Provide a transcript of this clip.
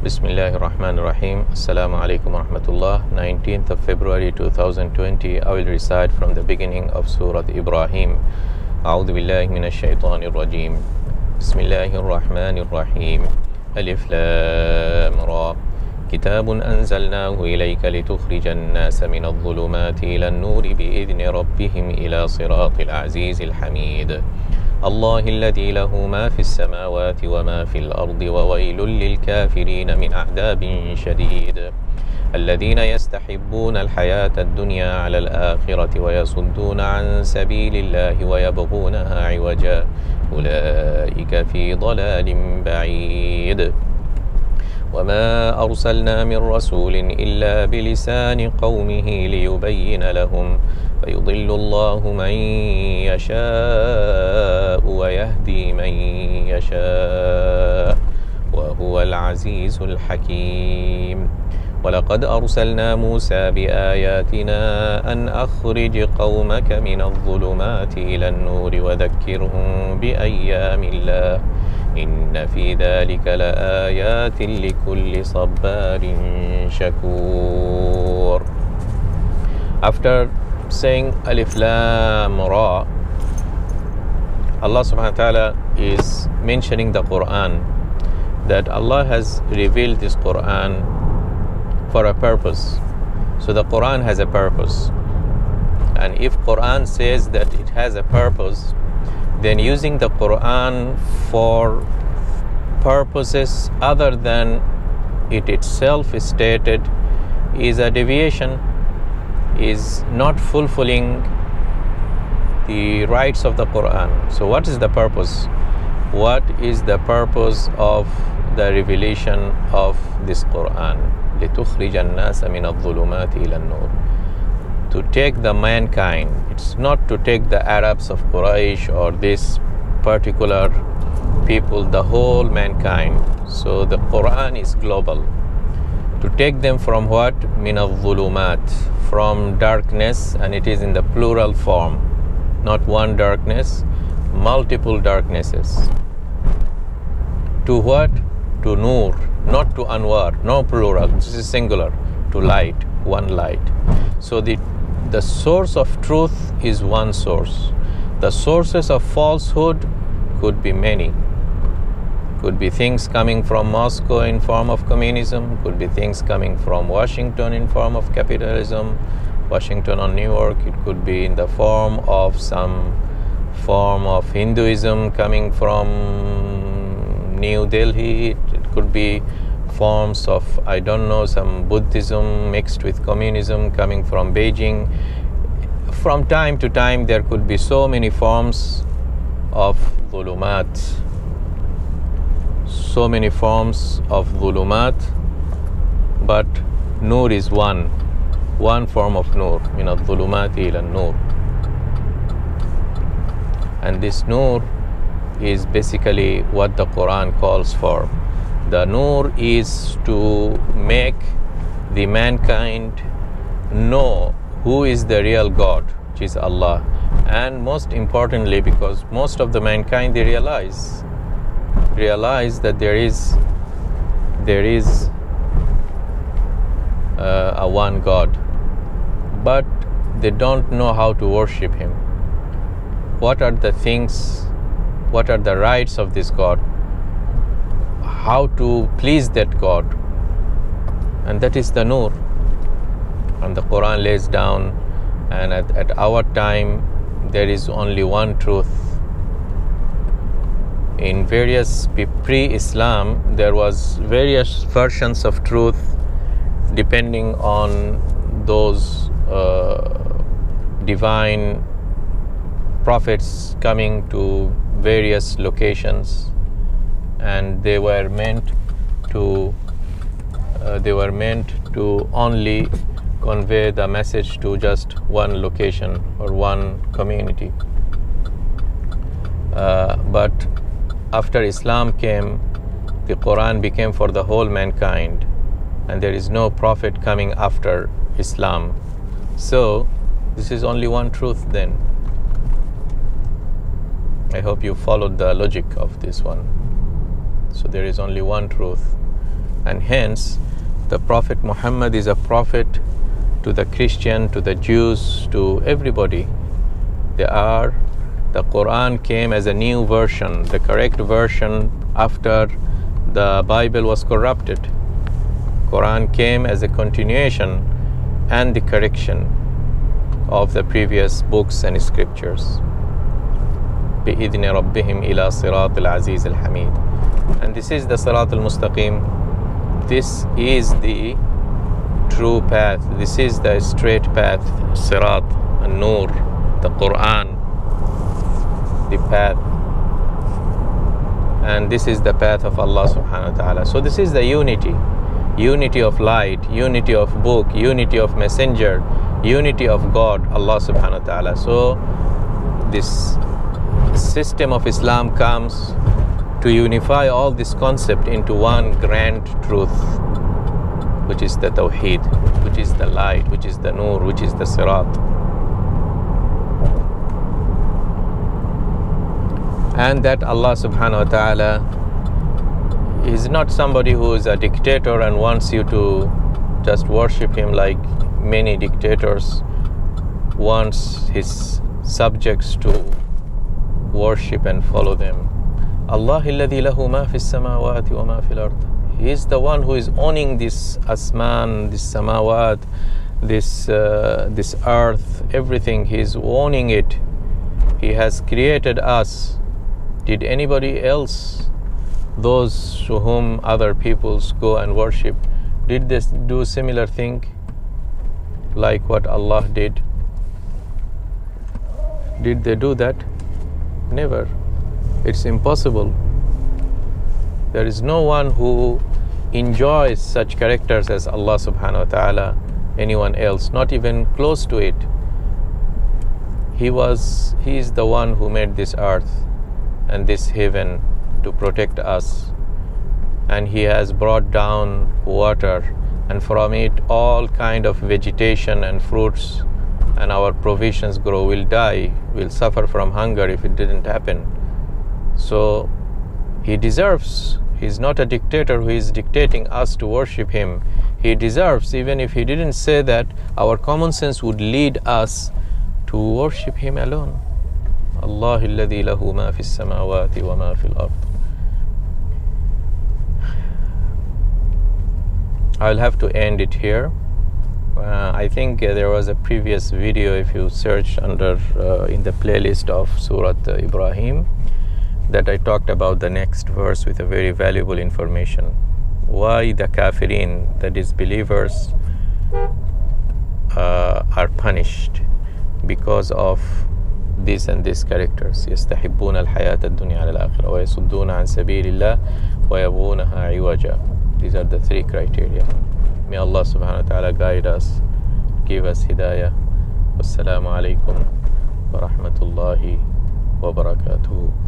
Bismillahir Rahmanir Rahim. Assalamu alaikum wa rahmatullah. 19th of February 2020. I will recite from the beginning of Surah Ibrahim. A'udhu billahi minash shaitanir rajim. Bismillahir Rahmanir Rahim. Alif Lam Ra. كتاب أنزلناه إليك لتخرج الناس من الظلمات إلى النور بإذن ربهم إلى صراط العزيز الحميد الله الذي له ما في السماوات وما في الأرض وويل للكافرين من عذاب شديد الذين يستحبون الحياة الدنيا على الآخرة ويصدون عن سبيل الله ويبغونها عوجا أولئك في ضلال بعيد وما أرسلنا من رسول إلا بلسان قومه ليبين لهم فيضل الله من يشاء ويهدي من يشاء وهو العزيز الحكيم ولقد أرسلنا موسى بآياتنا أن أخرج قومك من الظلمات إلى النور وذكرهم بأيام الله إن في ذلك لآيات لكل صبار شكور. After saying Alif Lam Ra, Allah subhanahu wa ta'ala is mentioning the Quran, that Allah has revealed this Quran for a purpose. So the Quran has a purpose, and if Quran says that it has a purpose, then using the Quran for purposes other than it itself is stated is a deviation, is not fulfilling the rights of the Quran. So what is the purpose? What is the purpose of the revelation of this Quran? لِتُخْرِجَ النَّاسَ مِنَ الظُّلُمَاتِ إِلَى النُّورِ, to take the mankind. It's not to take the Arabs of Quraysh or this particular people, the whole mankind. So the Quran is global. To take them from what? Min al-dhulumat, from darkness, and it is in the plural form. Not one darkness, multiple darknesses. To what? To nur, not to anwar, no plural. This is singular. To light, one light. So the source of truth is one source. The sources of falsehood could be many. Could be things coming from Moscow in form of communism, could be things coming from Washington in form of capitalism, Washington or New York. It could be in the form of some form of Hinduism coming from New Delhi. It could be forms of, I don't know, some Buddhism mixed with communism coming from Beijing. From time to time there could be so many forms of dhulumat, so many forms of dhulumat, but nur is one form of nur, min al-dhulumati ila nur. And this nur is basically what the Quran calls for. The nur is to make the mankind know who is the real God, which is Allah. And most importantly, because most of the mankind, they realize that there is a one God, but they don't know how to worship Him. What are the things, what are the rights of this God? How to please that God? And that is the nur. And the Quran lays down, and at our time there is only one truth. In various pre-Islam there was various versions of truth depending on those divine prophets coming to various locations, and they were meant to only convey the message to just one location or one community. But after Islam came, the Quran became for the whole mankind, and there is no prophet coming after Islam. So this is only one truth then. I hope you followed the logic of this one. So there is only one truth. And hence the Prophet Muhammad is a prophet to the Christian, to the Jews, to everybody. The Quran came as a new version, the correct version after the Bible was corrupted. Quran came as a continuation and the correction of the previous books and scriptures. بِإِذْنِ رَبِّهِمْ إِلَى صِرَاطِ الْعَزِيزِ الْحَمِيدِ. And this is the Sirat al-Mustaqim. This is the true path. This is the straight path. Sirat, An-Nur, the Quran, the path. And this is the path of Allah subhanahu wa ta'ala. So this is the unity of light, unity of book, unity of messenger, unity of God, Allah subhanahu wa ta'ala. So this system of Islam comes to unify all this concept into one grand truth, which is the Tawheed, which is the light, which is the Nur, which is the Sirat. And that Allah subhanahu wa ta'ala is not somebody who is a dictator and wants you to just worship him like many dictators wants his subjects to worship and follow them. Allah alladhi lahu ma fi samawati wa ma fil ard. He is the one who is owning this asman, this samawat, this earth, everything. He is owning it. He has created us. Did anybody else, those to whom other peoples go and worship, did they do similar thing like what Allah did? Did they do that? Never. It's impossible. There is no one who enjoys such characters as Allah subhanahu wa ta'ala, anyone else, not even close to it. He is the one who made this earth and this heaven to protect us, and he has brought down water, and from it all kind of vegetation and fruits, and our provisions grow. We'll die, we'll suffer from hunger if it didn't happen. So he deserves. He's not a dictator who is dictating us to worship him. He deserves, even if he didn't say that, our common sense would lead us to worship him alone. Allah alladhi lahu ma fi samawati wa ma fil ard. I'll have to end it here. I think there was a previous video, if you search under in the playlist of Surah Ibrahim, that I talked about the next verse with a very valuable information. Why the kafirin, the disbelievers, are punished because of this and this characters. يستحبون الحياة الدنيا على الآخرة ويصدون عن سبيل الله ويبغونها عوجا. These are the three criteria. May Allah subhanahu wa ta'ala guide us, give us hidayah. Wassalamu alaikum wa rahmatullahi wa barakatuh.